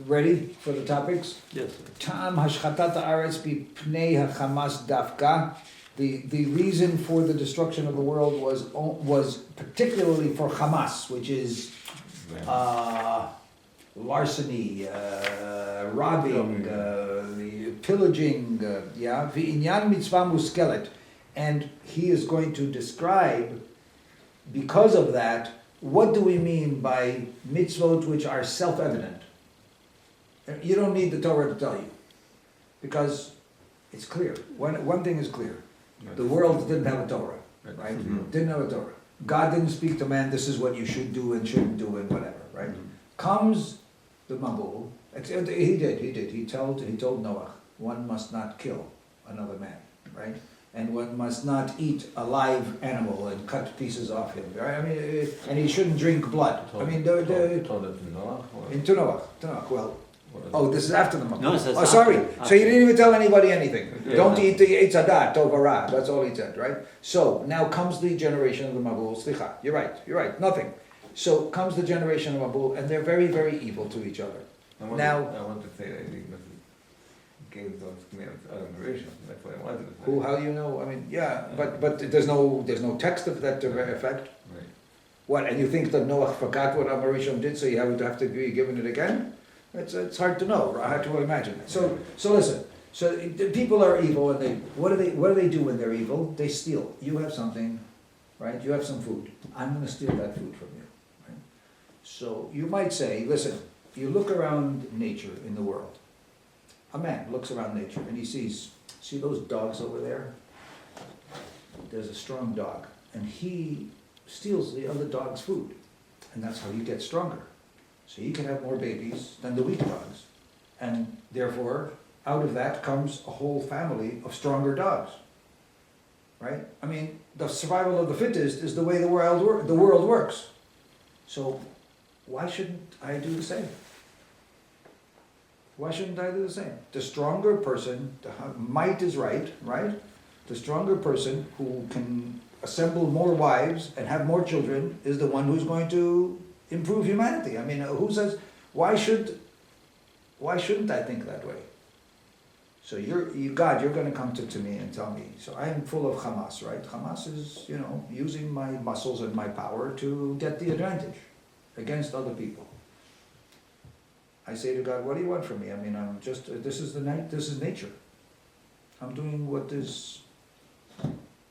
ready for the topics? Yes. Tam hashchatat haaretz b'pnei hachamas dafka. The reason for the destruction of the world was particularly for Hamas, which is larceny, robbing, the pillaging, v'inyan mitzvah muskelet. And he is going to describe, because of that, what do we mean by mitzvot which are self-evident? You don't need the Torah to tell you, because it's clear. One thing is clear. The world didn't have a Torah, right? Mm-hmm. Didn't have a Torah. God didn't speak to man, this is what you should do and shouldn't do and whatever, right? Comes the Mabul, he did. He told Noah, one must not kill another man, right? And one must not eat a live animal and cut pieces off him, right? I mean, and he shouldn't drink blood. Told it to Noah? Into Noah, well, this is after the Mabul. No, it says sorry. after. So he didn't even tell anybody anything. Yeah. Don't eat the Eitz Hadat, Tov Hara. That's all he said, right? So now comes the generation of the Mabul. Slicha, you're right. Nothing. So comes the generation of Mabul, and they're very, very evil to each other. I want to say that he gave those commands out of narration. That's what I wanted to say. How do you know? I mean, yeah, but there's no text of that to effect. Right. What? And you think that Noah forgot what Amarisham did, so you have to be given it again? It's hard to know. Hard to imagine. So listen. So the people are evil, and what do they do when they're evil? They steal. You have something, right? You have some food. I'm going to steal that food from you. Right? So you might say, listen. You look around nature in the world. A man looks around nature and he sees those dogs over there? There's a strong dog, and he steals the other dog's food, and that's how you get stronger. So you can have more babies than the weak dogs, and therefore out of that comes a whole family of stronger dogs, right? I mean, the survival of the fittest is the way the world works. So why shouldn't I do the same? Why shouldn't I do the same? The stronger person, might is right? The stronger person who can assemble more wives and have more children is the one who's going to improve humanity. I mean, who says, why shouldn't I think that way? So God, you're going to come to me and tell me, so I'm full of Hamas, right? Hamas is, using my muscles and my power to get the advantage against other people. I say to God, what do you want from me? I mean, I'm just, this is nature. I'm doing what is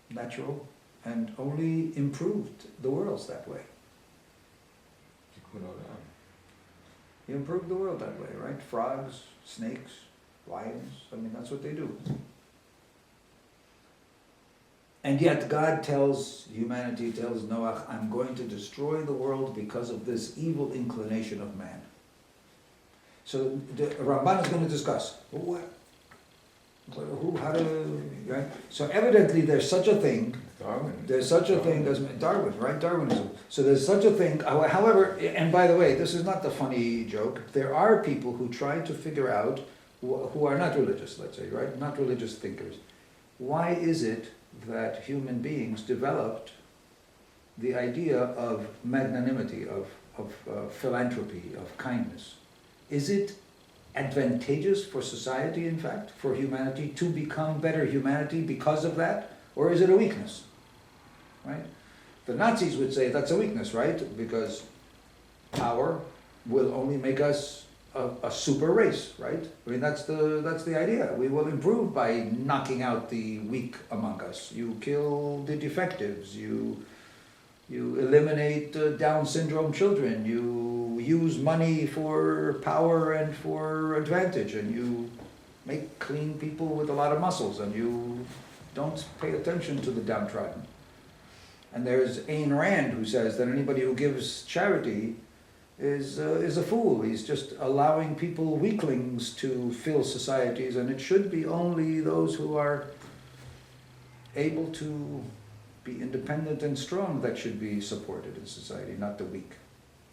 natural and only improved the world's that way. You improve the world that way, right? Frogs, snakes, lions, I mean, that's what they do. And yet God tells Noah, I'm going to destroy the world because of this evil inclination of man. So the Ramban is going to discuss right? So evidently there's such a thing. There's such a thing as Darwin, right? Darwinism. So there's such a thing. However, and by the way, this is not the funny joke. There are people who try to figure out, who are not religious, let's say, right? Not religious thinkers. Why is it that human beings developed the idea of magnanimity, of philanthropy, of kindness? Is it advantageous for society, in fact, for humanity to become better humanity because of that? Or is it a weakness? Right? The Nazis would say that's a weakness, right? Because power will only make us a super race, right? I mean, that's the idea. We will improve by knocking out the weak among us. You kill the defectives. You eliminate Down syndrome children. You use money for power and for advantage, and you make clean people with a lot of muscles, and you don't pay attention to the downtrodden. And there's Ayn Rand who says that anybody who gives charity is a fool. He's just allowing people, weaklings, to fill societies, and it should be only those who are able to be independent and strong that should be supported in society, not the weak.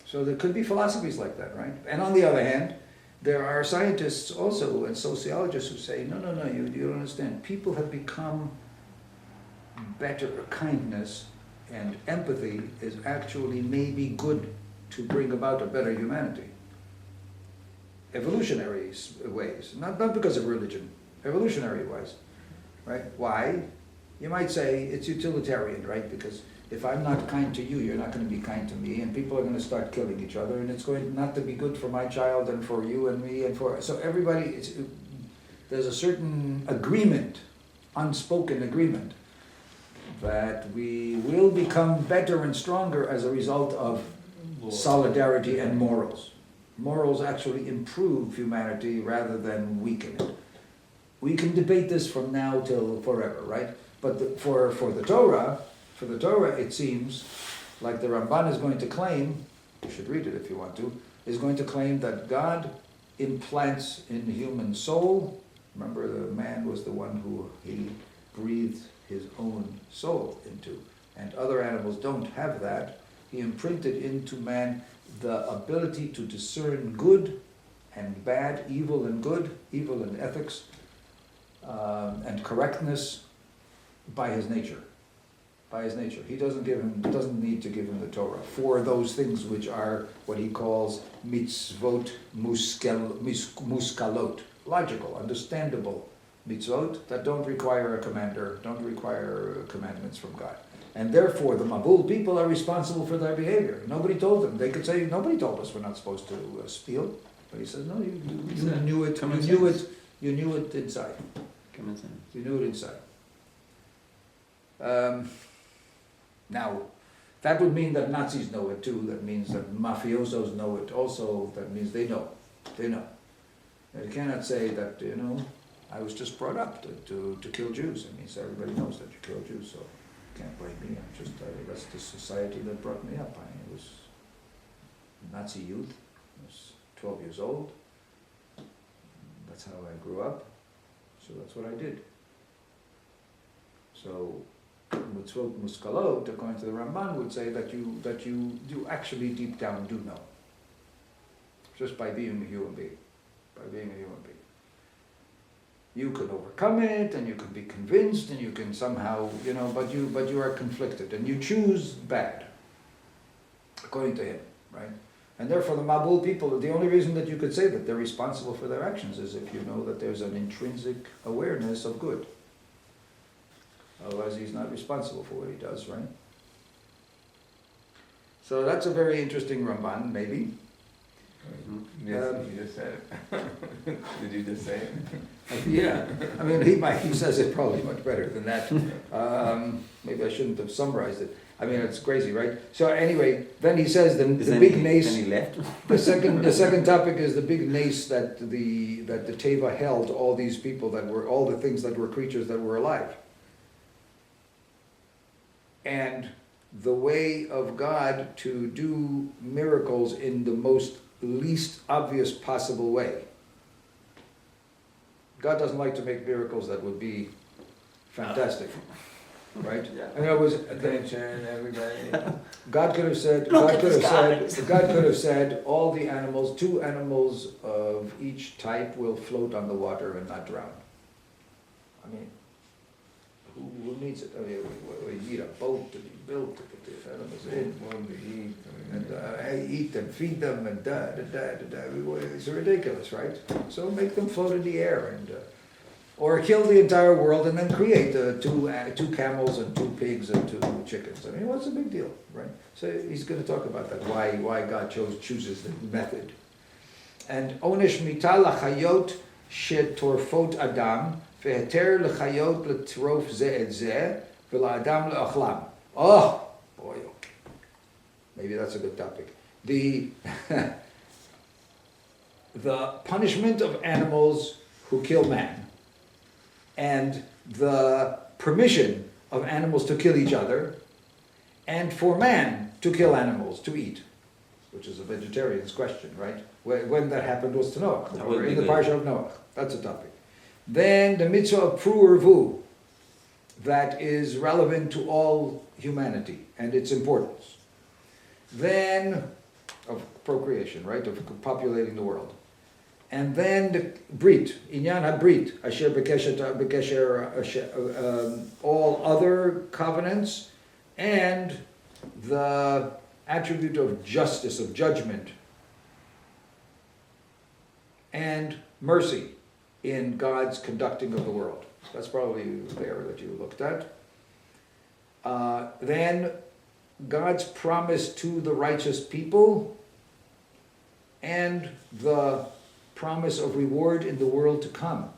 So there could be philosophies like that, right? And on the other hand, there are scientists also and sociologists who say, no, you don't understand. People have become better. Kindness and empathy is actually maybe good to bring about a better humanity. evolutionary ways, not because of religion, evolutionary ways, right? Why? You might say it's utilitarian, right? Because if I'm not kind to you, you're not going to be kind to me, and people are going to start killing each other, and it's going not to be good for my child and for you and me and for so everybody. There's a certain agreement, unspoken agreement, that we will become better and stronger as a result of solidarity and morals. Morals actually improve humanity rather than weaken it. We can debate this from now till forever, right? But for the Torah, it seems like the Ramban is going to claim, you should read it if you want to, is going to claim that God implants in the human soul. Remember, the man was the one who he breathed his own soul into, and other animals don't have that. He imprinted into man the ability to discern good and bad, evil and good, evil and ethics, and correctness by his nature. By his nature. He doesn't need to give him the Torah for those things which are what he calls mitzvot muskalot, logical, understandable mitzvot that don't require a commander, don't require commandments from God. And therefore the Mabul people are responsible for their behavior. Nobody told them. They could say, nobody told us we're not supposed to steal. But he says, no, you knew it, you knew it inside. You knew it inside. Now, that would mean that Nazis know it too. That means that mafiosos know it also. That means they know. They know. And you cannot say that, I was just brought up to kill Jews. It means everybody knows that you kill Jews, so you can't blame me. That's the society that brought me up. I was Nazi youth. I was 12 years old. That's how I grew up. So that's what I did. So mitzvot muskalot, according to the Ramban, would say that you actually deep down do know, just by being a human being, You can overcome it, and you can be convinced, and you can somehow, but you are conflicted, and you choose bad, according to him, right? And therefore, the Mabul people, the only reason that you could say that they're responsible for their actions is if you know that there's an intrinsic awareness of good. Otherwise, he's not responsible for what he does, right? So that's a very interesting Ramban, maybe. Yes, you just said it. Did you just say it? Yeah, I mean, he says it probably much better than that. Maybe I shouldn't have summarized it. I mean, it's crazy, right? So anyway, then he says the big nace. The second topic is the big nace that the Teva held all these people all the things that were creatures that were alive. And the way of God to do miracles in the most least obvious possible way. God doesn't like to make miracles that would be fantastic, right? Yeah. And it was attention, everybody. God could have said, all the animals, 2 animals of each type will float on the water and not drown. I mean, who needs it? I mean, we need a boat to be built to put the animals in. One to eat. And eat them, feed them, and It's ridiculous, right? So make them float in the air, and or kill the entire world and then create 2 camels and 2 pigs and 2 chickens. I mean, what's the big deal, right? So he's going to talk about that, why God chooses the method. And Onesh mita lachayot shetorfot adam veheter lechayot letrof ze et ze v'la'adam le'achlam. Oh, boy, okay. Maybe that's a good topic. The punishment of animals who kill man, and the permission of animals to kill each other, and for man to kill animals to eat, which is a vegetarian's question, right? When that happened was to Noah, or in the Parsha of Noah. That's a topic. Then the mitzvah of pru, that is relevant to all humanity and its importance. Then, of procreation, right, of populating the world. And then the Brit, Inyan HaBrit, Asher Bekesher, all other covenants, and the attribute of justice, of judgment, and mercy in God's conducting of the world. That's probably there that you looked at. Then God's promise to the righteous people and the promise of reward in the world to come.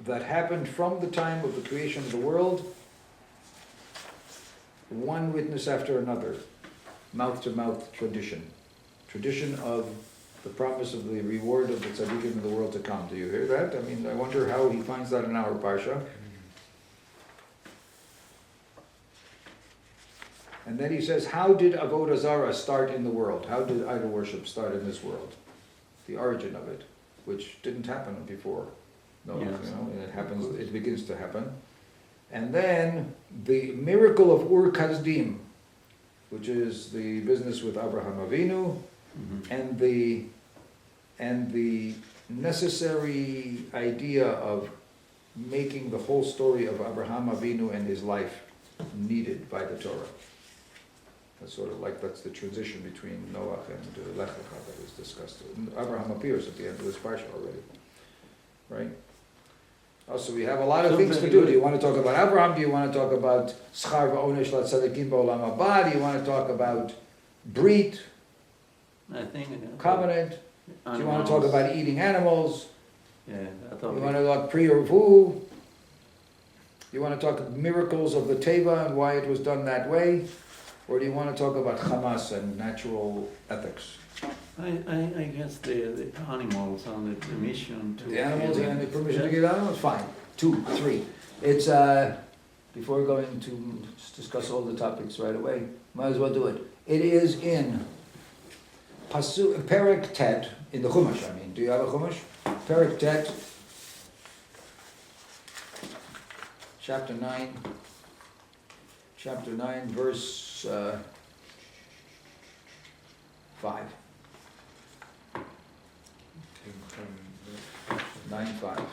That happened from the time of the creation of the world, one witness after another, mouth-to-mouth tradition. Tradition of the promise of the reward of the tzaddikim in the world to come. Do you hear that? I mean, I wonder how he finds that in our parsha. And then he says, how did Avodah Zarah start in the world? How did idol worship start in this world? The origin of it, which didn't happen before. No, Yes. you know, and it happens, it begins to happen. And then the miracle of Ur Kasdim, which is the business with Abraham Avinu, and the necessary idea of making the whole story of Abraham Avinu and his life needed by the Torah. That's sort of like, that's the transition between Noah and Lech Lecha that was discussed. Abraham appears at the end of this parsha already, right? Also, we have a lot of things to do. Do you want to talk about Abraham? Do you want to talk about Schar v'onesh latzadikim ba'olam haba? Do you want to talk about Brit, I think. covenant? Do you want to talk about eating animals? Yeah, I You thought. want to talk Pri Urvu? You want to talk miracles of the Teva and why it was done that way? Or do you want to talk about Hamas and natural ethics? I guess the animals and the permission to. The animals and the permission to get animals? Fine. 2, 3. It's, before going to discuss all the topics right away, might as well do it. It is in Perek Tet, in the Chumash, I mean. Do you have a Chumash? Perek Tet, chapter 9, verse 5. 9:5.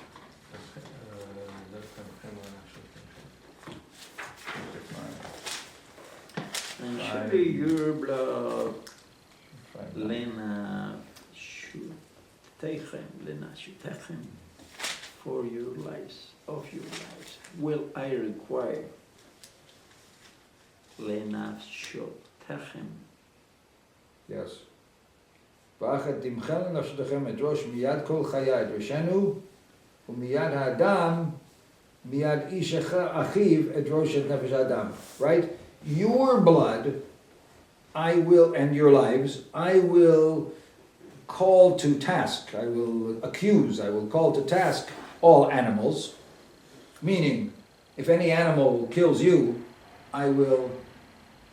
And Fine. surely your blood, 5. Lena Shutechem, for your lives, of your lives, will I require. Lena Shutechem. Yes. ואחד תמחל לנפשותיכם אדרוש מיד כל חיי אדרשנו, ומיד האדם, מיד איש אחיו אדרוש את נפש האדם. Right? Your blood, I will, and your lives, I will call to task, I will accuse, I will call to task all animals. Meaning, if any animal kills you, I will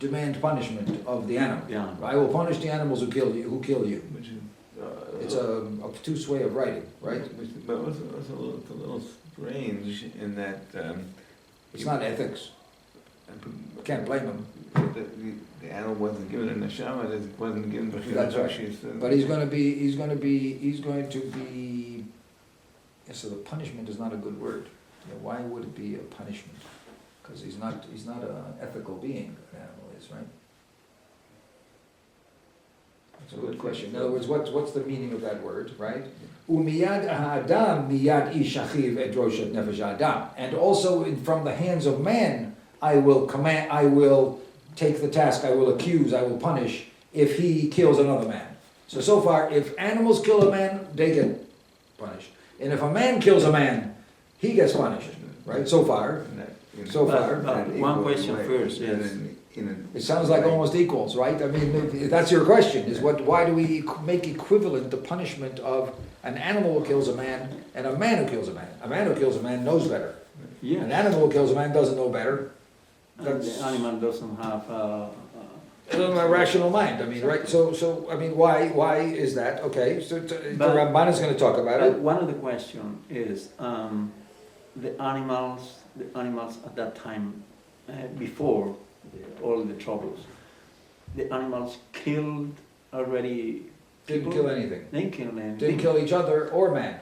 demand punishment of the animal. Yeah. I will punish the animals who kill you. Which is, It's a obtuse way of writing, right? But also it's a little strange in that It's not ethics. Can't blame him. the animal wasn't given a neshama, it wasn't given a That's right. But he's going to be. Yeah, so the punishment is not a good word. Yeah, why would it be a punishment? Because he's not an ethical being. An animal is, right? That's a good question. In other words, what's the meaning of that word, right? Umiyad ha'adam miyad ish achiv edrosh et nefesh ha'adam. And also from the hands of man, I will command, I will take the task, I will accuse, I will punish if he kills another man. So far, if animals kill a man, they get punished. And if a man kills a man, he gets punished, right? So far. But one question first is, It sounds like almost equals, right? I mean, if that's your question, is why do we make equivalent the punishment of an animal who kills a man and a man who kills a man? A man who kills a man knows better. yeah, An animal who kills a man doesn't know better. and the animal doesn't have It doesn't have a rational mind, I mean, right? So I mean, why is that? Okay, so the Ramban is going to talk about it. one of the questions is the animals at that time, before all the troubles, the animals killed already. Didn't people? kill anything. They didn't kill anything. Didn't kill each other or man.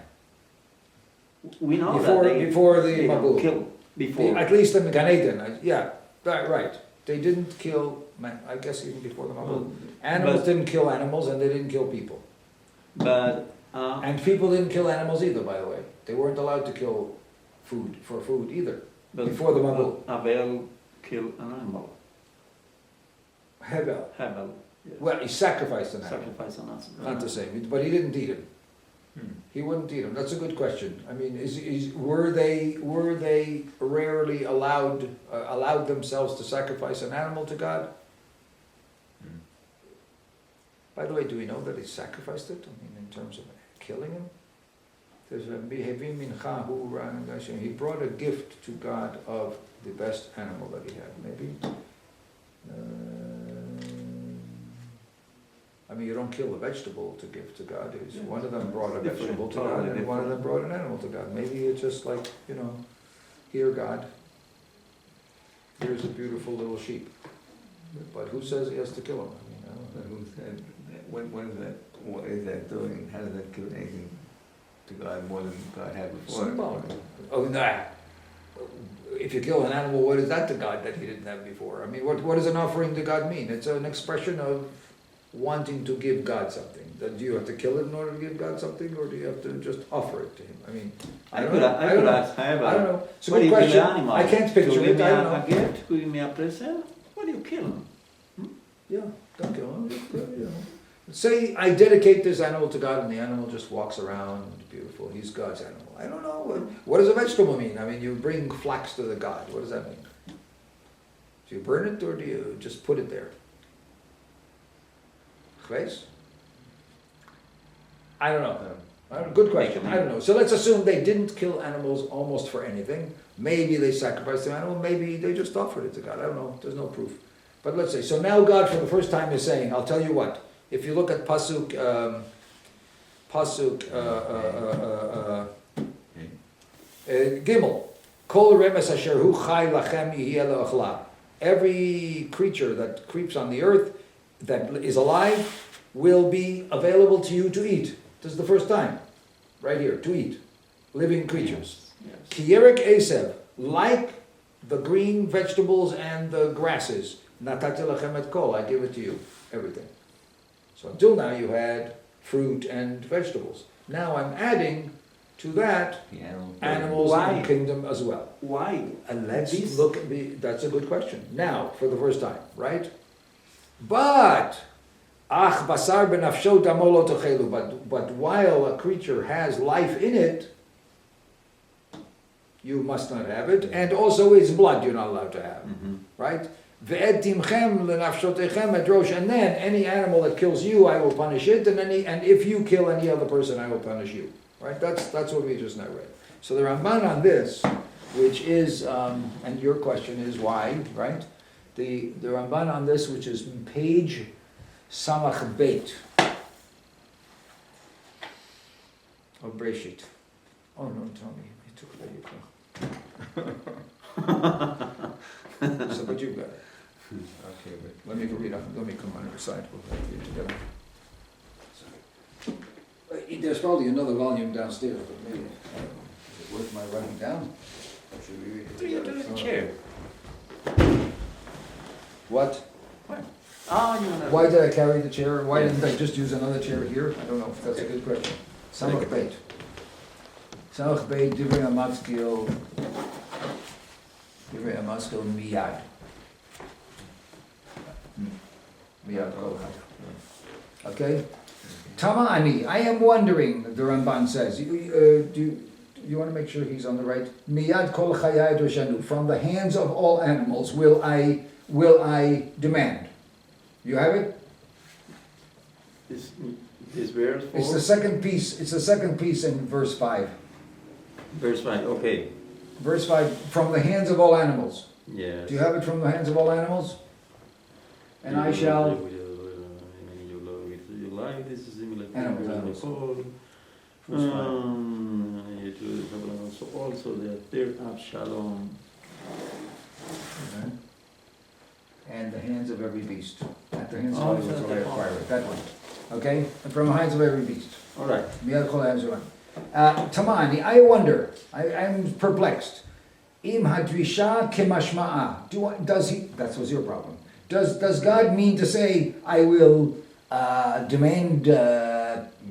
We know Before- that before the they Mabul. killed before. At least in the Gan Eden, yeah, right. They didn't kill, I guess even before the Mabul. Well, Animals but- didn't kill animals and they didn't kill people. But And people didn't kill animals either, by the way. They weren't allowed to kill food, for food either. Before the Mabul. Abel killed an animal. Hebel. Abel. Yes. Well, he sacrificed an animal. Sacrifice an animal. Not the same, but he didn't eat him. Hmm. He wouldn't eat him. That's a good question. I mean, were they rarely allowed themselves to sacrifice an animal to God? Hmm. By the way, do we know that he sacrificed it? I mean, in terms of killing him? There's a he brought a gift to God of the best animal that he had. Maybe. I mean, you don't kill a vegetable to give to God. It's one of them brought a Different, vegetable to totally God, and one of them different. brought an animal to God. Maybe it's just like, here, God, here's a beautiful little sheep. But who says he has to kill him? I mean, I don't But know. who said, what is that doing? How does that give anything to God more than God had before? Symbolic. Oh, nah. If you kill an animal, what is that to God that he didn't have before? I mean, what does an offering to God mean? It's an expression of wanting to give God something. Do you have to kill it in order to give God something, or do you have to just offer it to him? I mean, I don't know. I could ask, I don't know. It's a what do good you kill question. an animal? I can't picture to it. give me I don't a know. gift, to give me a present? What do you kill him? Yeah, don't kill him. Say I dedicate this animal to God, and the animal just walks around, beautiful. He's God's animal. I don't know. What does a vegetable mean? I mean, you bring flax to the God. What does that mean? Do you burn it, or do you just put it there? Chves? I don't know. Good question. I don't know. So let's assume they didn't kill animals almost for anything. Maybe they sacrificed the animal. Maybe they just offered it to God. I don't know. There's no proof. But let's say. So now God, for the first time, is saying, I'll tell you what. If you look at Pasuk Gimel, Kol remes asher hu chai lachem yihiyeh le'ochla. Every creature that creeps on the earth that is alive will be available to you to eat. This is the first time, right here, to eat. Living creatures. Yes. Kiyerek Esev, like the green vegetables and the grasses. Natati lachem et kol, I give it to you, everything. So until now you had fruit and vegetables. Now I'm adding to that The animal. animals Why? in the kingdom as well. Why? And let's This- look at that's a good question. Now, for the first time, right? But basar benafsho damo lo tochelu. But while a creature has life in it, you must not have it, and also its blood you're not allowed to have, right? Ve'ed timchem lenafshotechem edrosh. And then any animal that kills you, I will punish it, and if you kill any other person, I will punish you. Right? That's what we just now read. So the Ramban on this, which is, and your question is why, right? The Ramban on this, which is page Samach Beit of Bereshit. Oh no, Tony, it took that. So, but you've got it. Okay, but Let me go read. Let me come on the side. We'll read together. There's probably another volume downstairs, but maybe is it worth my writing down? Or should we read it together? Chair. What? Ah, you wanna... Why did I carry the chair? Why didn't I just use another chair here? I don't know. That's a good question. Samach Beit. Samach Beit, Divrei Amatzkil. Divrei Amatzkil miyad. Miyad kol chai. Okay? Tama ani, I am wondering, the Ramban says. Do you want to make sure he's on the right? Miyad kol chayai doshanu. From the hands of all animals will I demand. You have it? This verse 4? It's the second piece. It's the second piece in verse 5. Verse 5, okay. Verse 5, from the hands of all animals. Yes. Do you have it from the hands of all animals? And I shall... This is similar to Animals. So also the third Absalom. Okay. And the hands of every beast. At the hands of Oh, all so animals will I that acquire one. it. That one. Okay? And from the hands of every beast. All right. Miyad kol ha'ezron. Tamani, I wonder, I'm perplexed. Im hadrisha kemashma'a. Does he? That was your problem. Does God mean to say, I will demand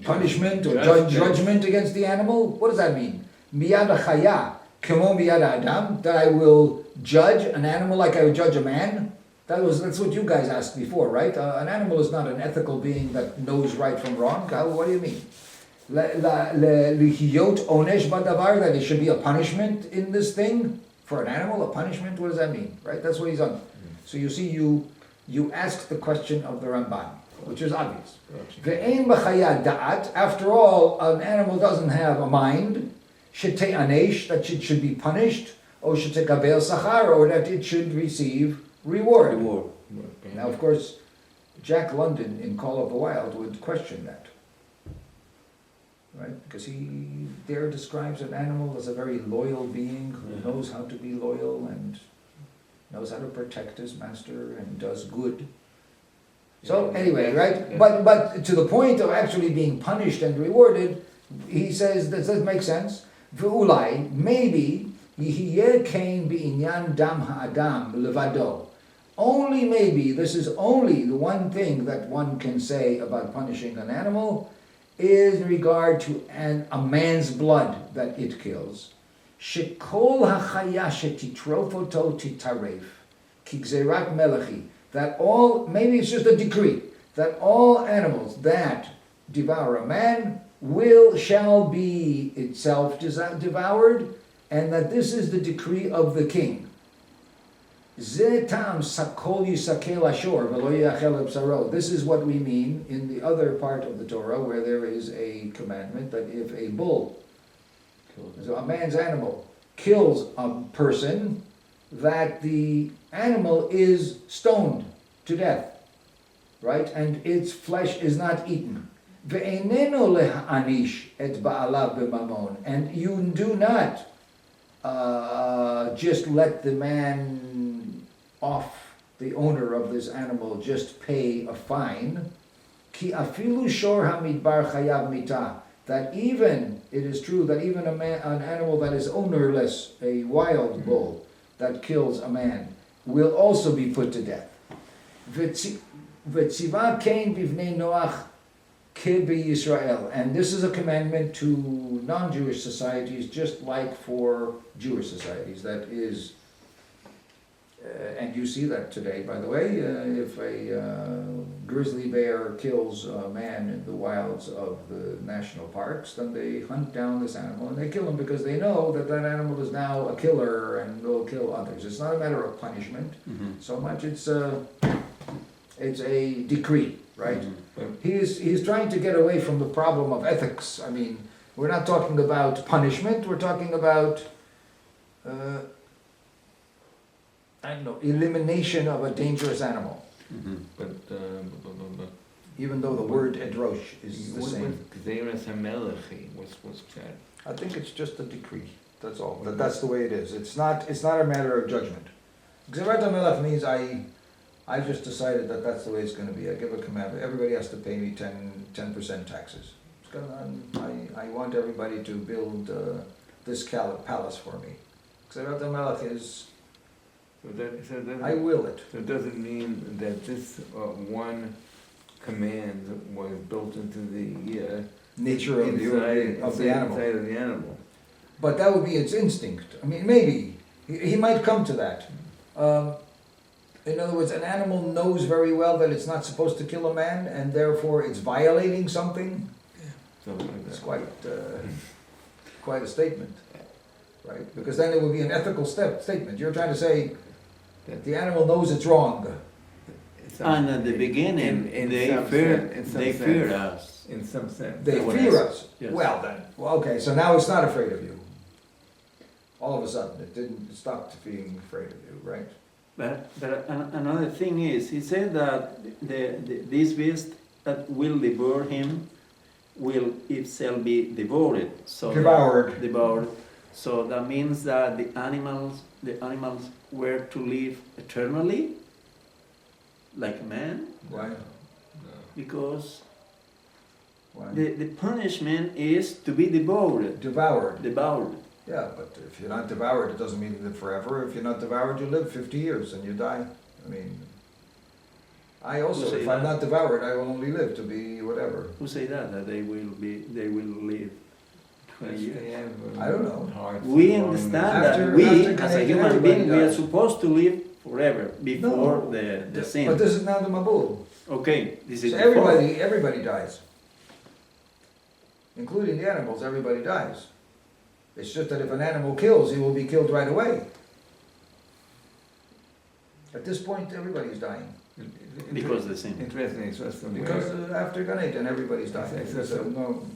punishment or judgment against the animal? What does that mean? Miyad chaya kemo miyad adam. That I will judge an animal like I would judge a man. That's what you guys asked before, right? An animal is not an ethical being that knows right from wrong. What do you mean? Lihiyot onesh badavar, that it should be a punishment in this thing for an animal. A punishment. What does that mean? Right? That's what he's on. So you see, you asked the question of the Ramban, which is obvious. Ve'ein b'chaya da'at. After all, an animal doesn't have a mind. Shetei anesh, that it should be punished, or shetei kabel sachar, or that it should receive reward. Now, of course, Jack London in Call of the Wild would question that, right? Because he there describes an animal as a very loyal being who knows how to be loyal and knows how to protect his master and does good. So anyway, right? But to the point of actually being punished and rewarded, he says that doesn't make sense. V'ulai, maybe yihiyeh kain bi'inyan dam ha'adam levado. Only maybe, this is only the one thing that one can say about punishing an animal, is in regard to a man's blood that it kills. Shekol hachaya shetitrofoto titaref, ki gzerat melechi. That all, maybe it's just a decree, that all animals that devour a man shall be itself devoured, and that this is the decree of the king. Zetam sakol yisakel ashor v'lo yachel b'saro. This is what we mean in the other part of the Torah, where there is a commandment that if a bull, so a man's animal, kills a person, that the animal is stoned to death, right? And its flesh is not eaten. Ve'eneno le'anish et ba'alav b'mamon. And you do not just let the man off, the owner of this animal, just pay a fine. Ki afilu shor hamidbar chayav mita. That even, it is true that even an animal that is ownerless, a wild bull that kills a man, will also be put to death. V'tziva kain bivnei Noach ke b'Yisrael. And this is a commandment to non-Jewish societies, just like for Jewish societies. That is, and you see that today, by the way, if a grizzly bear kills a man in the wilds of the national parks, then they hunt down this animal and they kill him because they know that that animal is now a killer and will kill others. It's not a matter of punishment so much, it's a decree, right? He's trying to get away from the problem of ethics. I mean, we're not talking about punishment, we're talking about elimination of a dangerous animal. But Even though the word edrosh is the same. What's that? I think it's just a decree, that's all. That's the way it is. It's not a matter of judgment. Gzerat HaMelech means I just decided that that's the way it's going to be. I give a commandment. Everybody has to pay me 10% taxes. I want everybody to build this palace for me. Gzerat HaMelech is, I will it. So it doesn't mean that this one command was built into the nature of the animal. Inside of the animal. But that would be its instinct. I mean, maybe. He might come to that. In other words, an animal knows very well that it's not supposed to kill a man, and therefore it's violating something. It's quite a statement, right? Because then it would be an ethical statement. You're trying to say that the animal knows it's wrong. And at the beginning, they feared us. In some sense. They fear us. Yes. Well then, okay, so now it's not afraid of you. All of a sudden, it didn't stop being afraid of you, right? But another thing is, he said that this beast that will devour him will itself be devoured. So devoured. So that means that the animals were to live eternally, like man. Why? Because Why? the punishment is to be devoured. Devoured. Yeah, but if you're not devoured, it doesn't mean you live forever. If you're not devoured, you live 50 years and you die. I mean, I also, Who say if I'm that? not devoured, I will only live to be whatever. Who say that they will live 20 years? I don't know. We understand After- that we, after as a Canadian, human everybody being, we are dies. supposed to live forever before No. the But sin. this is now the Mabul. Okay, this is So before. everybody dies. Including the animals, everybody dies. It's just that if an animal kills, he will be killed right away. At this point, everybody's dying. Because the sin. Interesting, I saw somewhere. Because after Gan Eden, everybody's dying. Yes, yes, So, yes. no,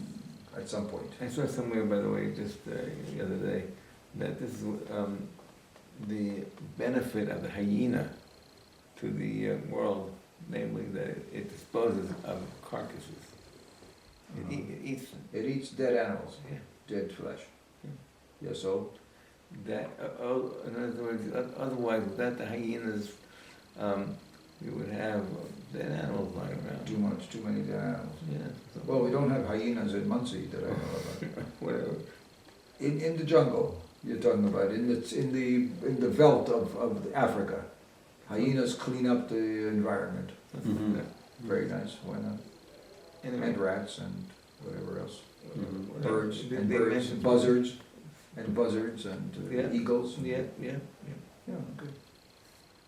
at some point. I saw somewhere, by the way, just the other day, that this is the benefit of the hyena to the world, namely that it disposes of carcasses. It eats them. It eats dead animals, Yeah. dead flesh. Yeah, so, That, in other words, otherwise, without the hyenas, you would have dead animals lying around. too many dead animals. Yeah. so- Well, we don't have hyenas in Muncie that I know about. Whatever. In the jungle, you're talking about, in the veldt of Africa. Hyenas clean up the environment. Mhm. Very nice, why not? Anyway, And rats and whatever else. Mhm. Birds They- and they birds, mentioned- buzzards and Yeah. eagles. Yeah, yeah, Yeah, good.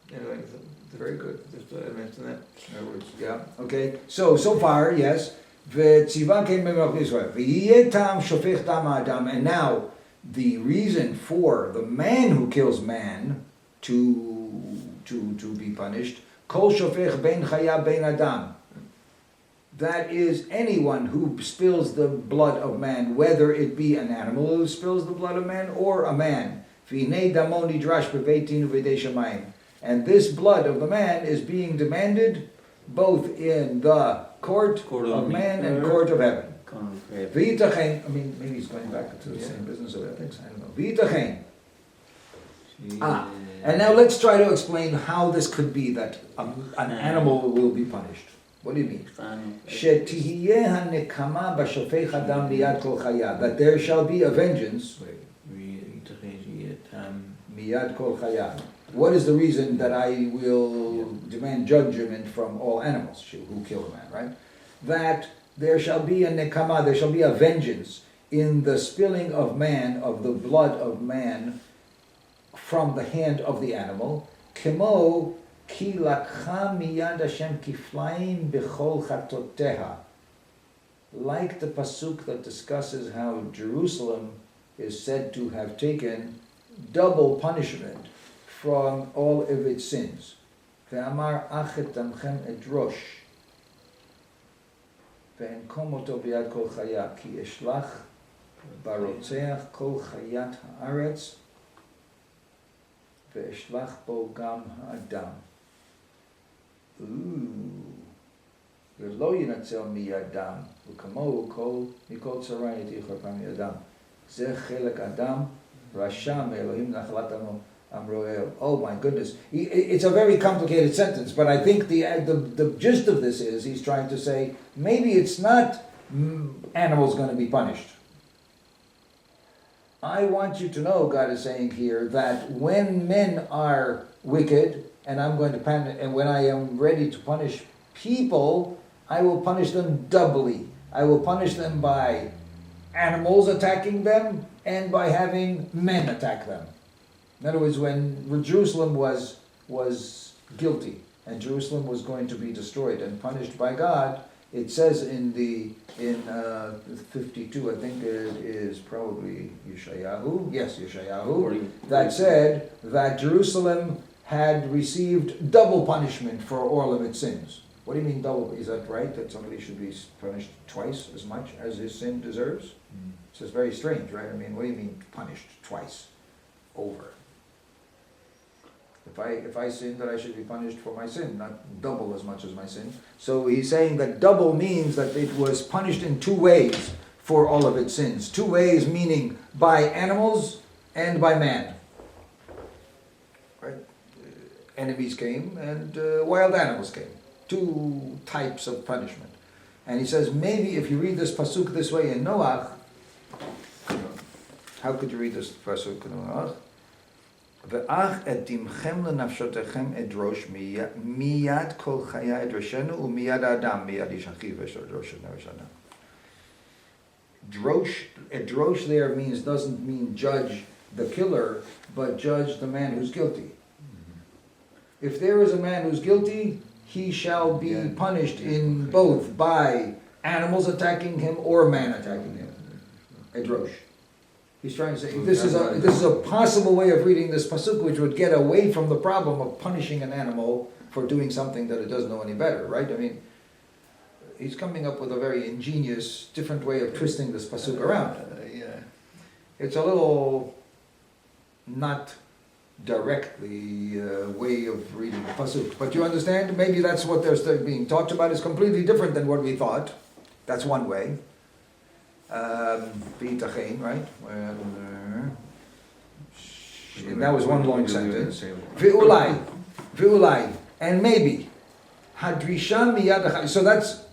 yeah. Anyway, so Very good. just thought I'd mention that. In other words, yeah, okay. So far, yes. וציווה כן במלך ישראל. ויהיה טעם שופך דם האדם. And now, the reason for the man who kills man to be punished, כל שופך בין חיה בין אדם. That is anyone who spills the blood of man, whether it be an animal who spills the blood of man or a man. והנה דמו נדרש בבית דין ובידי שמיים. And this blood of the man is being demanded both in the court of man and court of heaven. V'yitachem, I mean, maybe he's going back to the same business of ethics, I don't know. V'yitachem. And now let's try to explain how this could be that an animal will be punished. What do you mean? שתהיה הנקמה בשופך אדם מיד כל חיה, that there shall be a vengeance מיד כל חיה. What is the reason that I will demand judgment from all animals who kill a man, right? That there shall be a nekama, there shall be a vengeance in the spilling of man, of the blood of man, from the hand of the animal. Kemo ki lakha miyad Hashem kiflaim b'chol chatotteha. Like the pasuk that discusses how Jerusalem is said to have taken double punishment from all of its sins. Ve'amar achetamchem et rosh. Ve'enkom oto b'yad kol chaya, ki eshlach barotzeach kol chayat haaretz, ve'eshlach bo gam ha'adam. Ve'lo yinatzel miyadam, u'kamohu kol mikol tzarayit yichapam miyadam. Zeh chelek adam, rasha me'elohim nachalat amo. Oh my goodness. It's a very complicated sentence, but I think the gist of this is he's trying to say maybe it's not animals going to be punished. I want you to know, God is saying here, that when men are wicked, and I'm going to punish, and when I am ready to punish people, I will punish them doubly. I will punish them by animals attacking them and by having men attack them. In other words, when Jerusalem was guilty and Jerusalem was going to be destroyed and punished by God, it says in 52, I think it is probably Yeshayahu, yes, Yeshayahu, that said that Jerusalem had received double punishment for all of its sins. What do you mean double? Is that right, that somebody should be punished twice as much as his sin deserves? So it's very strange, right? I mean, what do you mean punished twice over? If I sin, that I should be punished for my sin, not double as much as my sin. So he's saying that double means that it was punished in two ways for all of its sins. Two ways meaning by animals and by man. Right? Enemies came and wild animals came. Two types of punishment. And he says maybe if you read this pasuk this way in Noah, How could you read this pasuk? Ve'ach et dimchem lenafshotechem edrosh miyad kol chaya edroshenu umiyad adam miyad ish achiv edrosh neveshana. Edrosh there doesn't mean judge the killer, but judge the man who's guilty. If there is a man who's guilty, he shall be punished in both by animals attacking him or man attacking him. Edrosh. He's trying to say this is a possible way of reading this pasuk, which would get away from the problem of punishing an animal for doing something that it doesn't know any better, right? I mean, he's coming up with a very ingenious, different way of twisting this pasuk around. It's a little not directly way of reading the pasuk, but you understand. Maybe that's what they're being talked about is completely different than what we thought. That's one way. B'itachin, right? And that was one long sentence. V'ulai, and maybe. Hadrisha miyad. So that's,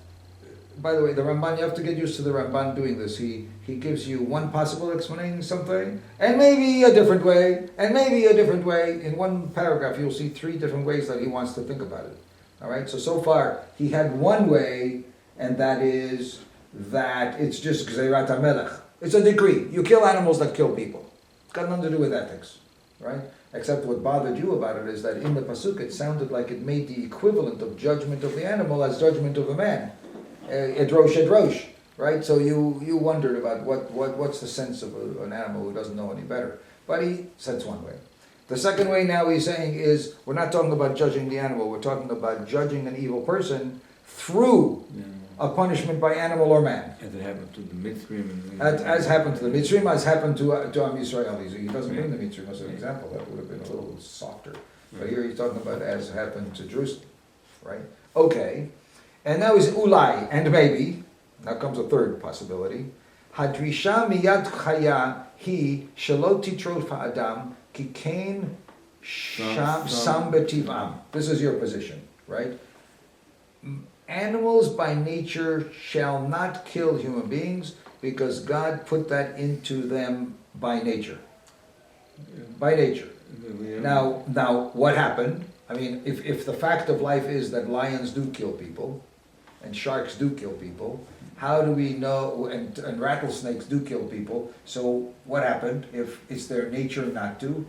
by the way, the Ramban, you have to get used to the Ramban doing this. He gives you one possible explanation, something, and maybe a different way, and maybe a different way. In one paragraph, you'll see 3 different ways that he wants to think about it. All right, so far, he had one way, and that is that it's just Gzeirat HaMelech. It's a decree. You kill animals that kill people. It's got nothing to do with ethics, right? Except what bothered you about it is that in the pasuk it sounded like it made the equivalent of judgment of the animal as judgment of a man. Edrosh, right? So you wondered about what's the sense of an animal who doesn't know any better. But he says one way. The second way now he's saying is we're not talking about judging the animal. We're talking about judging an evil person through a punishment by animal or man. As it happened to the Mitzrayim. As happened to the Mitzrayim, as happened to Am Yisrael. He doesn't bring the Mitzrayim as an example. That would have been a little softer. But here he's talking about as happened to Jerusalem, right? Okay. And now is ulai, and maybe. Now comes a third possibility. Hadrisha miyad chaya hi shalot titrot ha'adam ki kain sam betivam. This is your position, right? Animals by nature shall not kill human beings because God put that into them by nature. By nature. Now, what happened? I mean, if the fact of life is that lions do kill people, and sharks do kill people, how do we know, and rattlesnakes do kill people, so what happened if it's their nature not to?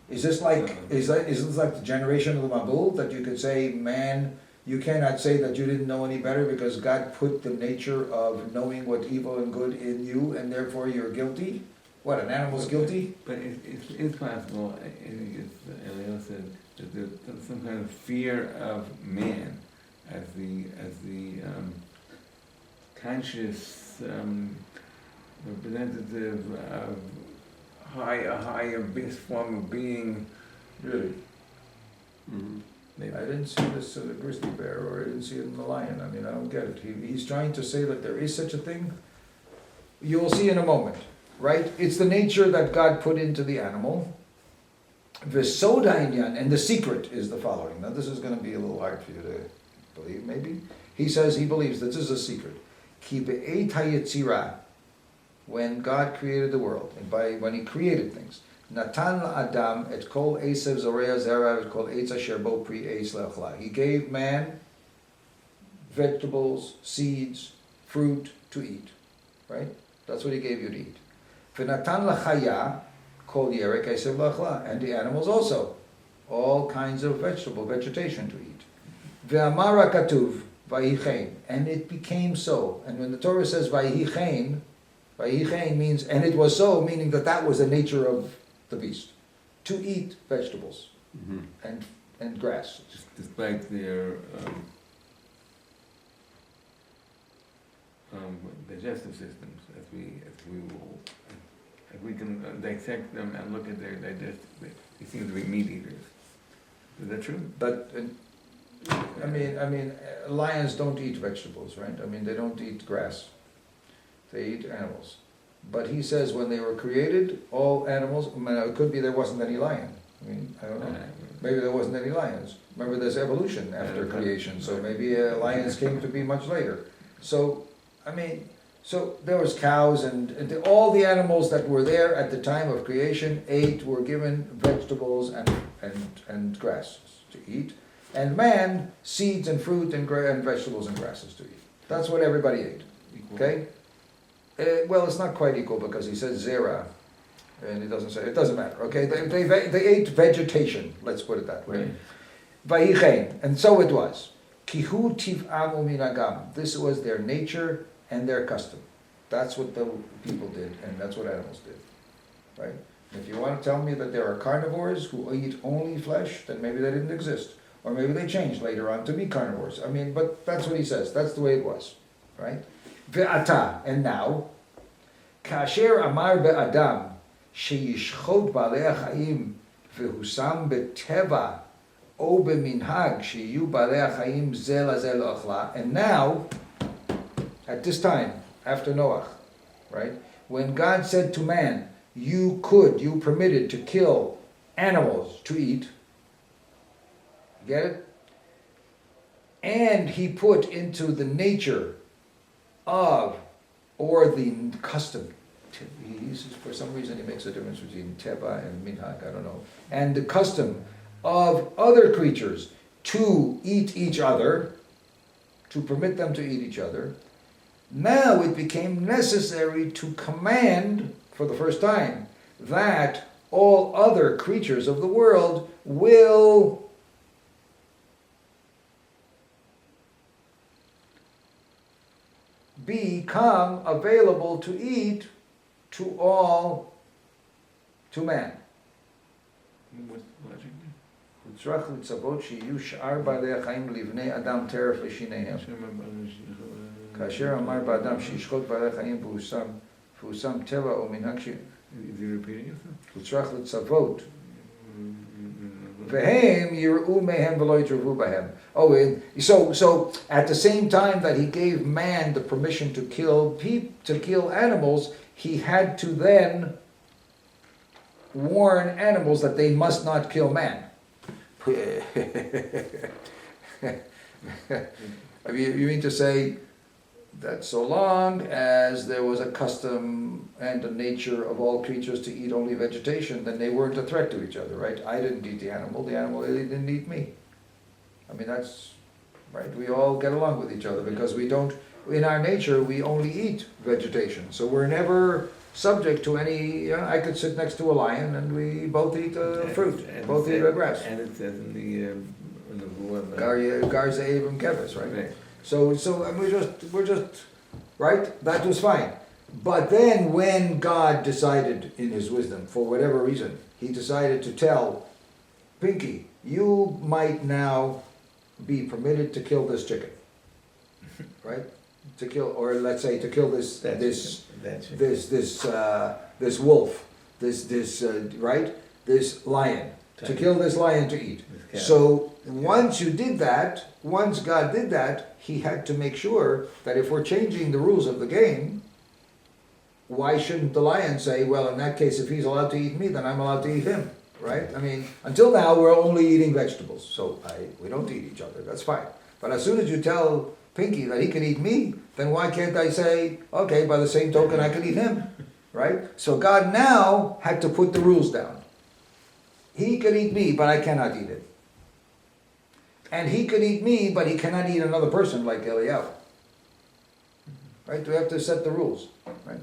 Is this like the generation of the Mabul, that you could say, man, you cannot say that you didn't know any better because God put the nature of knowing what evil and good in you, and therefore you're guilty? What, an animal's guilty? But it's possible, as Eliyahu said, that there's some kind of fear of man as the conscious representative of a higher base form of being. Really? Mm-hmm. I didn't see this in the grizzly bear, or I didn't see it in the lion. I mean, I don't get it. He's trying to say that there is such a thing. You will see in a moment, right? It's the nature that God put into the animal. V'sodainyan, and the secret is the following. Now this is going to be a little hard for you to believe, maybe. He says he believes that this is a secret. Ki be'eit hayetzirah, when God created the world, and when he created things, Natan la'adam et kol esev zorea zera et kol eitz asher bo pri eitz le'achla. He gave man vegetables, seeds, fruit to eat, right? That's what he gave you to eat. V'natan la'chaya kol yerek esev le'achla, and the animals also, all kinds of vegetation to eat. Ve'amara katuv vayichein, and it became so. And when the Torah says vayichein means, and it was so, meaning that was the nature of the beast, to eat vegetables and grass. Despite their digestive systems, as we can dissect them and look at their digestive, they seem to be meat eaters. Is that true? But I mean, lions don't eat vegetables, right? I mean, they don't eat grass. They eat animals. But he says when they were created, all animals, it could be there wasn't any lion. I mean, I don't know. Maybe there wasn't any lions. Remember, there's evolution after creation, so maybe lions came to be much later. So, I mean, So there was cows and all the animals that were there at the time of creation were given vegetables and grasses to eat, and man, seeds and fruit and vegetables and grasses to eat. That's what everybody ate, okay? Well, it's not quite equal because he says zera, and it doesn't matter, okay? They ate vegetation, let's put it that way. Vayichein, and so it was. Kihu tiv'am uminagam. This was their nature and their custom. That's what the people did, and that's what animals did, right? If you want to tell me that there are carnivores who eat only flesh, then maybe they didn't exist. Or maybe they changed later on to be carnivores. I mean, but that's what he says. That's the way it was, right? Ve'ata, and now, kasher amar be'adam, sheyishchot ba'alei ha'chaim, v'husam be'teva, o be'minhag, sheyu ba'alei ha'chaim ze laze lo'achla. And now, at this time, after Noah, right? When God said to man, you permitted to kill animals to eat, get it? And he put into the nature of, or the custom, he uses, for some reason he makes a difference between teba and minhag, I don't know, and the custom of other creatures to eat each other, to permit them to eat each other. Now it became necessary to command, for the first time, that all other creatures of the world will become available to eat to man. What's the logic? וצריך לצוות שיהיו שאר בעלי החיים לבני אדם טרף לשיניהם. כאשר אמר באדם שישחוט בעלי חיים והושם טבע או מנהג Is he repeating it? וצריך לצוות והם יראו מהם ולא יתרבו בהם. Oh, so at the same time that he gave man the permission to kill animals, he had to then warn animals that they must not kill man. I mean, you mean to say that so long as there was a custom and a nature of all creatures to eat only vegetation, then they weren't a threat to each other, right? I didn't eat the animal really didn't eat me. I mean, that's, right? We all get along with each other because we don't, in our nature, we only eat vegetation. So we're never subject to any, I could sit next to a lion and we both eat fruit, both eat grass. And it says in the Gar Ze'evim Kevis, right? So and we're just, right? That was fine. But then when God decided in his wisdom, for whatever reason, he decided to tell Pinky, you might now be permitted to kill this chicken, right? To kill, or let's say to kill this wolf, right? This lion, to kill this lion to eat. So once God did that, he had to make sure that if we're changing the rules of the game, why shouldn't the lion say, well, in that case, if he's allowed to eat me, then I'm allowed to eat him, right? I mean, until now, we're only eating vegetables, so we don't eat each other, that's fine. But as soon as you tell Pinky that he can eat me, then why can't I say, okay, by the same token, I can eat him, right? So God now had to put the rules down. He can eat me, but I cannot eat him. And he can eat me, but he cannot eat another person like Eliyahu. Right? We have to set the rules, right?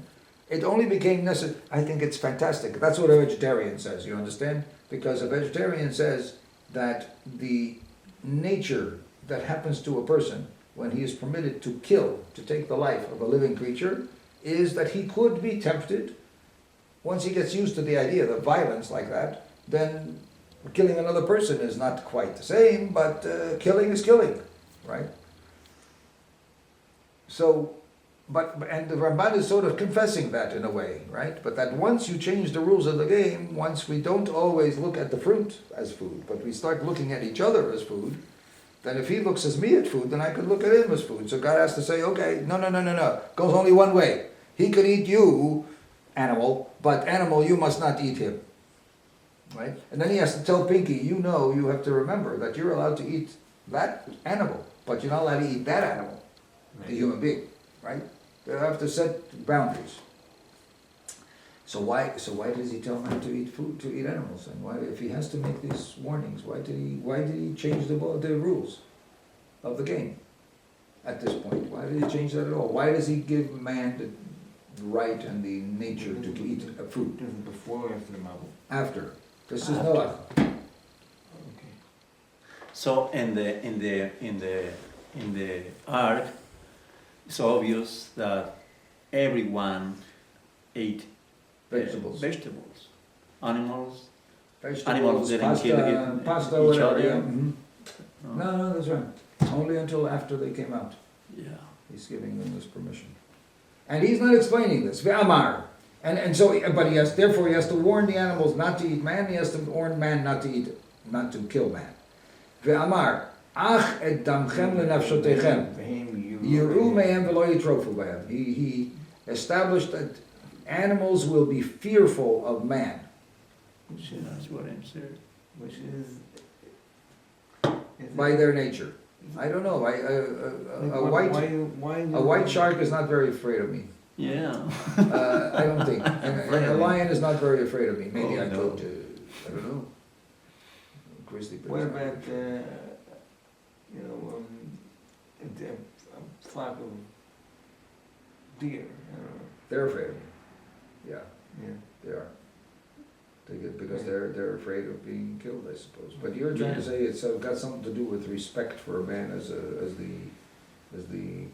It only became necessary. I think it's fantastic. That's what a vegetarian says, you understand? Because a vegetarian says that the nature that happens to a person when he is permitted to kill, to take the life of a living creature, is that he could be tempted. Once he gets used to the idea of violence like that, then killing another person is not quite the same, but killing is killing, right? So, and the Ramban is sort of confessing that in a way, right? But that once you change the rules of the game, once we don't always look at the fruit as food, but we start looking at each other as food, then if he looks as me at food, then I could look at him as food. So God has to say, okay, no. Goes only one way. He could eat you, animal, but animal, you must not eat him. Right? And then he has to tell Pinky, you have to remember that you're allowed to eat that animal, but you're not allowed to eat that animal, the human being, right? They have to set boundaries. So why does he tell not to eat food, to eat animals? And why, if he has to make these warnings, why did he change the rules of the game at this point? Why did he change that at all? Why does he give man the right and the nature to eat food? This is before or after the Mabul? After. This is Noah. Okay. So in the ark, it's obvious that everyone ate Vegetables. Animals. Vegetables, didn't pasta, kill pasta, each whatever. other. Yeah. Mhm. No? No, that's right. Only until after they came out. Yeah. He's giving them this permission. And he's not explaining this. Ve'amar. And so, but therefore he has to warn the animals not to eat man, he has to warn man not to kill man. Ve'amar. Ach et damchem lenafshotechem. Yiru mehem v'lo yitrofu behem. He established that animals will be fearful of man. That's what I'm saying. Which is By their nature. I don't know. A white shark is not very afraid of me. Yeah. I don't think. And a lion is not very afraid of me. Maybe Oh, I no. could. I don't know. Grizzly bear. What about a flock of deer? I don't know. They're afraid of me. Yeah, Yeah. they are. Because they're afraid of being killed, I suppose. But you're trying to Yeah. say it's got something to do with respect for a man as the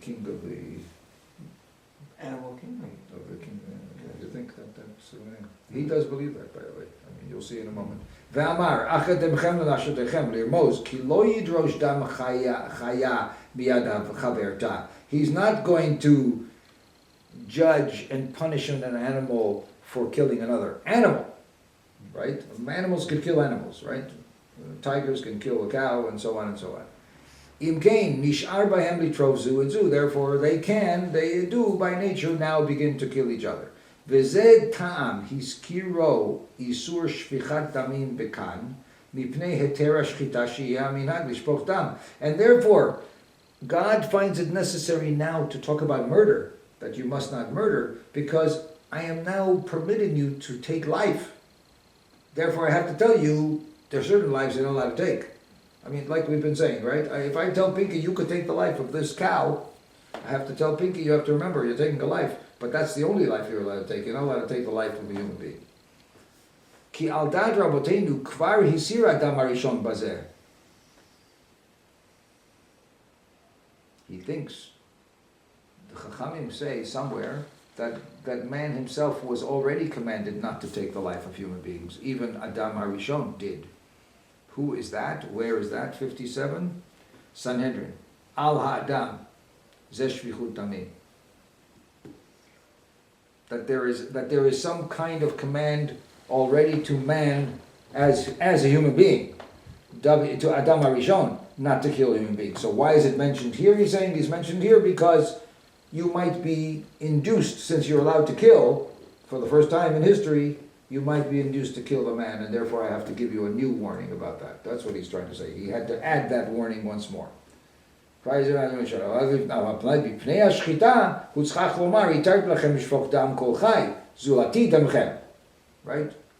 king of the Animal kingdom. kingdom. You think that's he does believe that, by the way. I mean, you'll see in a moment. Ve'amar achademchem lenashotechem lirmoz ki lo yidrosh dam chaya miyadav chaverta. He's not going to judge and punish an animal for killing another animal, right? Animals can kill animals, right? Tigers can kill a cow, and so on and so on. Im kain nishar bahem litrov zu and zu. Therefore, they do by nature now begin to kill each other. V'zed ta'am hiskiro isur shfichat damim bekan mipnei hetera shchita shiyah minhag lishpoch dam. And therefore, God finds it necessary now to talk about murder, that you must not murder, because I am now permitting you to take life. Therefore, I have to tell you, there are certain lives you're not allowed to take. I mean, like we've been saying, right? If I tell Pinky you could take the life of this cow, I have to tell Pinky you have to remember you're taking a life, but that's the only life you're allowed to take. You're not allowed to take the life of a human being. Ki al dad rabotenu kvar hisir adam harishon bazeh. He thinks, the Chachamim say somewhere, that man himself was already commanded not to take the life of human beings. Even Adam Harishon did. Who is that? Where is that? 57? Sanhedrin. Al ha'adam. Zeh shvichut damim. That there is some kind of command already to man as a human being. To Adam Harishon, not to kill a human being. So why is it mentioned here? He's saying he's mentioned here because you might be induced, since you're allowed to kill, for the first time in history, you might be induced to kill the man, and therefore I have to give you a new warning about that. That's what he's trying to say. He had to add that warning once more. Right?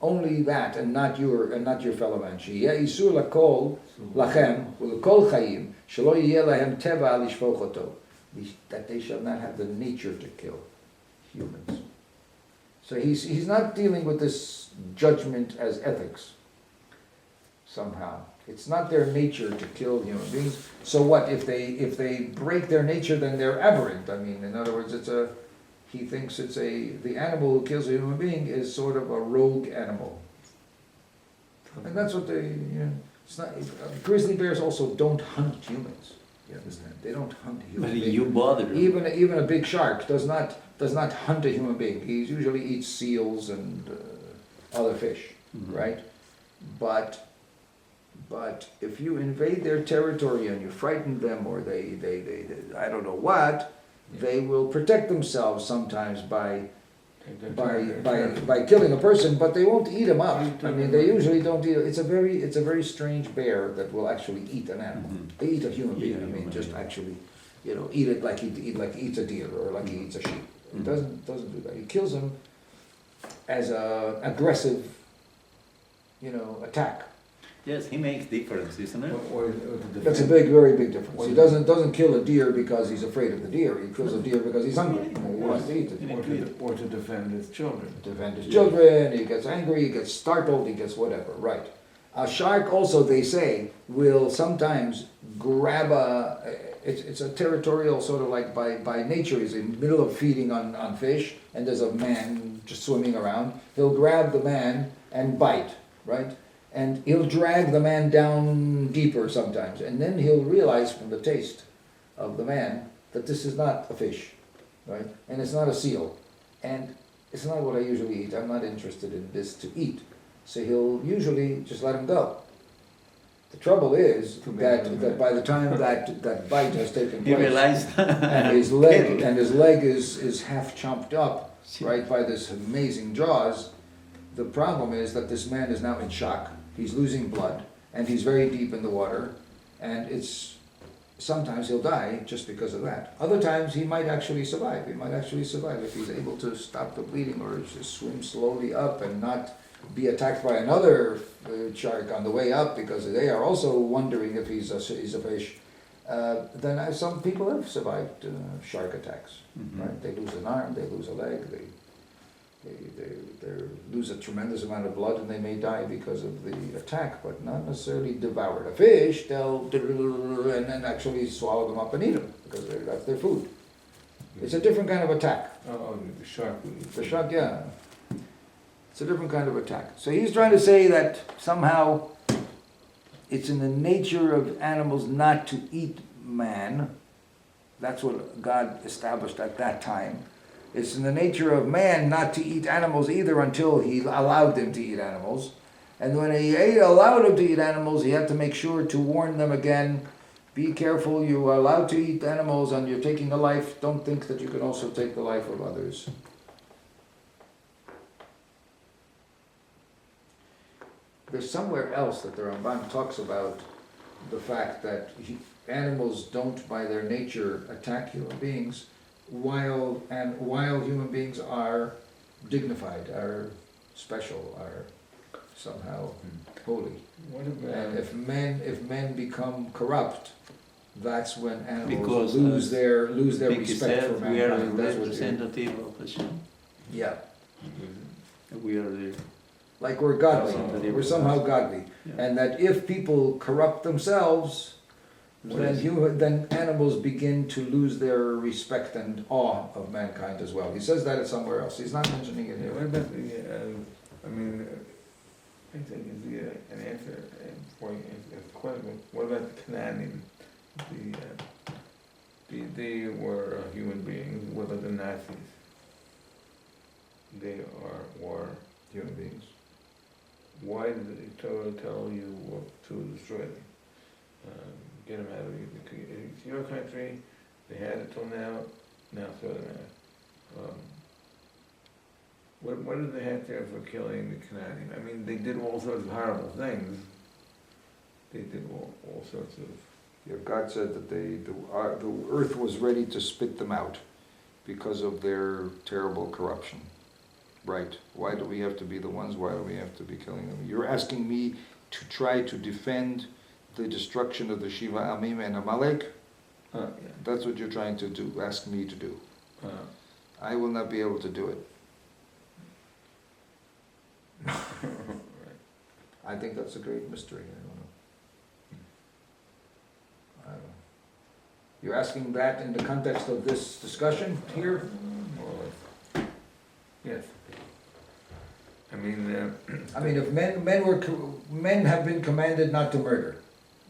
Only that, and not your fellow man. That they shall not have the nature to kill humans. So he's not dealing with this judgment as ethics. Somehow, it's not their nature to kill human beings. So what if they break their nature? Then they're aberrant. I mean, in other words, he thinks the animal who kills a human being is sort of a rogue animal, and that's what it's not. Grizzly bears also don't hunt humans. You understand? They don't hunt human beings. But you bother them. Even a big shark does not hunt a human being. He usually eats seals and other fish, right? But if you invade their territory and you frighten them, or they I don't know what, they will protect themselves sometimes by killing a person, but they won't eat him up. I mean, they usually don't eat. It's a very strange bear that will actually eat an animal. They eat a human being. I mean, just actually eat it like he eats a deer or like he eats a sheep. He doesn't do that. He kills him as a aggressive, attack. Yes, he makes difference, isn't it? That's a very big difference. He doesn't kill a deer because he's afraid of the deer. He kills a deer because he's hungry. He wants to eat it. Or to defend his children. Defend his children. He gets angry. He gets startled. He gets whatever. Right. A shark also, they say, will sometimes grab it's a territorial sort of like by nature. He's in the middle of feeding on fish, and there's a man just swimming around. He'll grab the man and bite, right? And he'll drag the man down deeper sometimes. And then he'll realize from the taste of the man that this is not a fish, right? And it's not a seal. And it's not what I usually eat. I'm not interested in this to eat. So he'll usually just let him go. The trouble is that by the time that bite has taken place, He realized and his leg is half chomped up, right, by this amazing jaws, the problem is that this man is now in shock. He's losing blood, and he's very deep in the water, and sometimes he'll die just because of that. Other times he might actually survive. He might actually survive if he's able to stop the bleeding or just swim slowly up and not be attacked by another shark on the way up, because they are also wondering if he's a fish. Then some people have survived shark attacks. Right? They lose an arm, they lose a leg, they lose a tremendous amount of blood, and they may die because of the attack, but not necessarily devoured. A fish, they'll and then actually swallow them up and eat them because that's their food. It's a different kind of attack. Oh, the shark. The shark, yeah. It's a different kind of attack. So he's trying to say that somehow it's in the nature of animals not to eat man. That's what God established at that time. It's in the nature of man not to eat animals either until he allowed them to eat animals. And when he allowed them to eat animals, he had to make sure to warn them again, be careful, you are allowed to eat animals and you're taking a life. Don't think that you can also take the life of others. There's somewhere else that the Ramban talks about the fact that animals don't by their nature attack human beings, while human beings are dignified, are special, are somehow holy. And if men become corrupt, that's when animals lose their respect for mankind. We are a representative of Hashem. Yeah. We are the like we're godly, we're somehow godly. Yeah. And that if people corrupt themselves, then animals begin to lose their respect and awe of mankind as well. He says that it's somewhere else. He's not mentioning it here. What about I think is an answer for the question. What about the Canaanim? They were human beings. What about the Nazis? They were human beings. Why did the Torah tell you to destroy them? Get them out of it's your country. They had it till now throw them out. What did they have there for killing the Canadian? I mean, they did all sorts of horrible things. They did all sorts of... Yeah, God said that the earth was ready to spit them out because of their terrible corruption. Right. Why do we have to be the ones? Why do we have to be killing them? You're asking me to try to defend the destruction of the Shiva Amim and Amalek? Yeah. That's what you're trying to do, ask me to do. I will not be able to do it. I think that's a great mystery. I don't know. You're asking that in the context of this discussion here? Yes. I mean, if men have been commanded not to murder.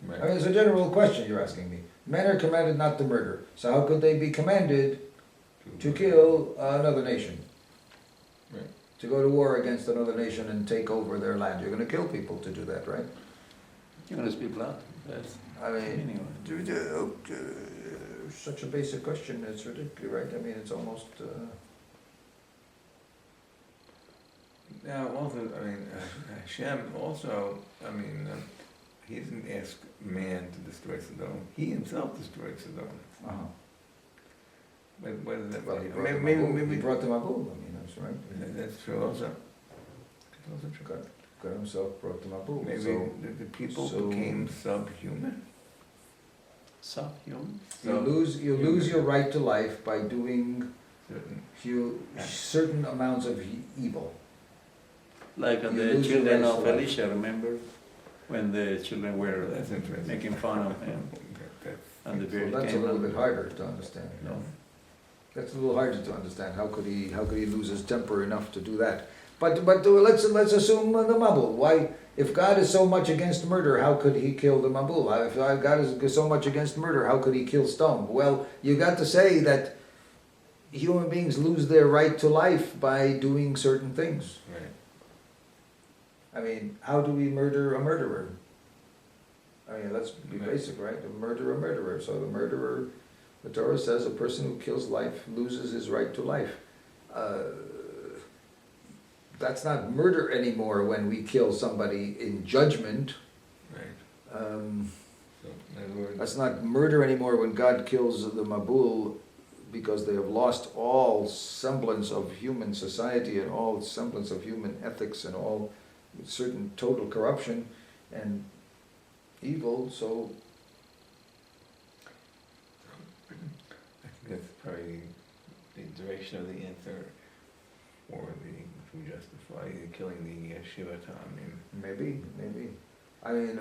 Right. I mean, it's a general question you're asking me. Men are commanded not to murder. So how could they be commanded to kill another nation? Right. To go to war against another nation and take over their land. You're going to kill people to do that, right? You're going to speak blood. Yes. I mean, such a basic question. It's ridiculous, right? I mean, it's almost... Now, also, Hashem also, he didn't ask man to destroy Sodom. He himself destroyed Sodom. Uh-huh. What does that Well, he mean? brought the Maybe, Mabul. He maybe, brought the Mabul, I mean, that's right. that's true also. That's also true. God himself brought the Mabul. Maybe So the people so- became subhuman. Subhuman. you lose your right to life by doing Certain. certain amounts of evil. Like You the lose your children rights of to life. Elisha, remember? When the children were That's interesting. making fun of him and the So beard that's a came little out. bit harder to understand. No. That's a little harder to understand. How could he lose his temper enough to do that? But let's assume the Mabul. Why, if God is so much against murder, how could he kill the Mabul? If God is so much against murder, how could he kill stone? Well, you got to say that human beings lose their right to life by doing certain things. Right. I mean, how do we murder a murderer? I mean, let's be Right. basic, right? A murderer. So the murderer, the Torah says, a person who kills life loses his right to life. That's not murder anymore when we kill somebody in judgment. Right. Um, So, in other words, that's not murder anymore when God kills the Mabul because they have lost all semblance of human society and all semblance of human ethics and all certain total corruption and evil. So I think that's probably the direction of the answer, or to justify killing the Shiva Ta'amim. maybe. I mean,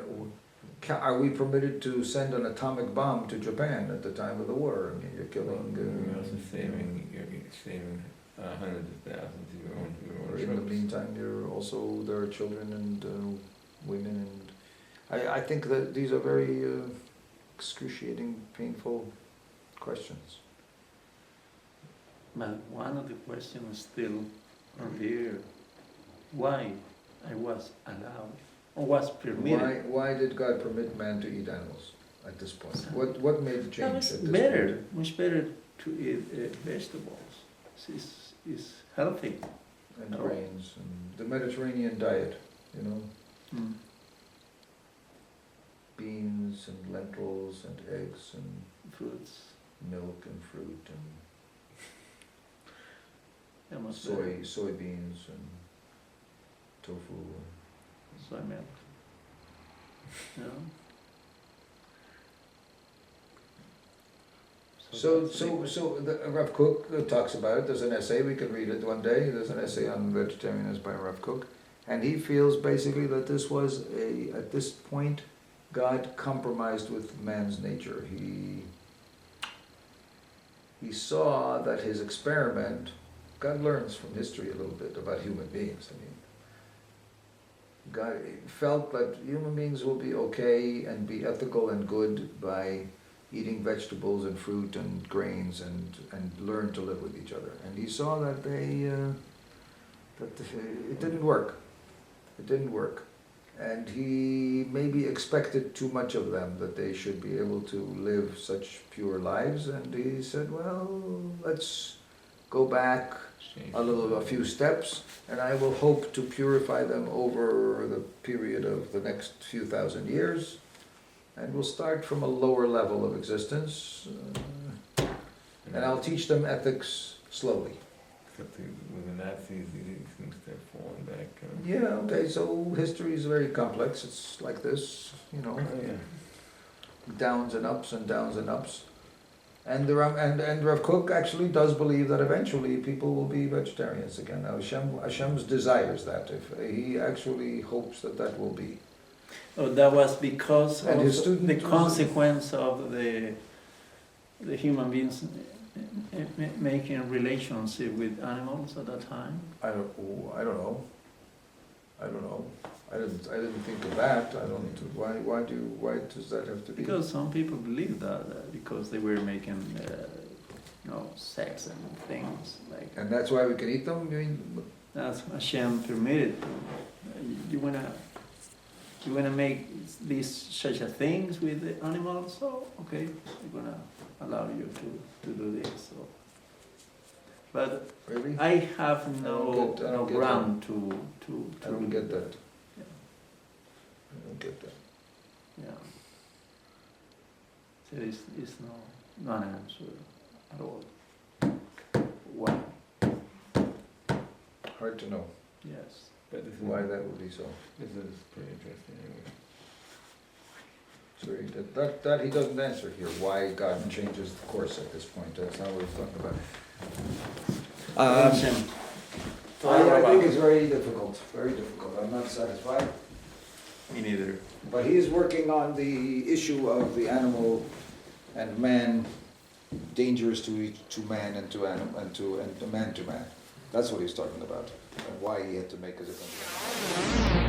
are we permitted to send an atomic bomb to Japan at the time of the war? I mean, you're killing. You're also you're saving hundreds of thousands of your own In the troops. meantime, there are children and women, and I think that these are very excruciating, painful questions. But one of the questions still on the air, why I was allowed or was permitted. Why did God permit man to eat animals at this point? What made the That change was at this better, point? much better to eat vegetables. It's healthy. And No. grains and the Mediterranean diet, you know, Mm. beans and lentils and eggs and Fruits. milk and fruit and That was better. soybeans and tofu. Soy milk. Yeah. So the Rav Kook talks about it. There's an essay, we can read it one day. There's an essay on vegetarianism by Rav Kook. And he feels basically that this was at this point, God compromised with man's nature. He saw that his experiment, God learns from history a little bit about human beings. I mean, God felt that human beings will be okay and be ethical and good by eating vegetables and fruit and grains and learn to live with each other. And he saw that it didn't work. It didn't work. And he maybe expected too much of them, that they should be able to live such pure lives. And he said, well, let's go back a few steps, and I will hope to purify them over the period of the next few thousand years. And we'll start from a lower level of existence, and I'll teach them ethics slowly. Except with the Nazis, these things they're falling back. Yeah, okay, so history is very complex. It's like this, you know, Oh, yeah. downs and ups and downs and ups. And Rav Kook actually does believe that eventually people will be vegetarians again. Now Hashem's desires that. If he actually hopes that will be. Oh, that was because And of his student the was- consequence of the human beings making relationship with animals at that time. I don't know. I didn't think of that. I don't. Why does that have to be? Because some people believe that because they were making, sex and things like. And that's why we can eat them. You mean? That's Hashem permitted. You wanna make these such a things with the animals? So okay, we're gonna allow you to do this. So. But Really? I have I no don't get ground to. I don't get that. Yeah. I don't get that. Yeah. So it's not an answer at all. why? Hard to know Yes. But this is, why that would be so. this is pretty interesting anyway. So that he doesn't answer here, why God changes the course at this point, that's not what he's talking about. Listen, I think it's very difficult, I'm not satisfied. me neither. But he is working on the issue of the animal and man, dangerous to man and to animal, and to man to man. That's what he's talking about, and why he had to make a difference.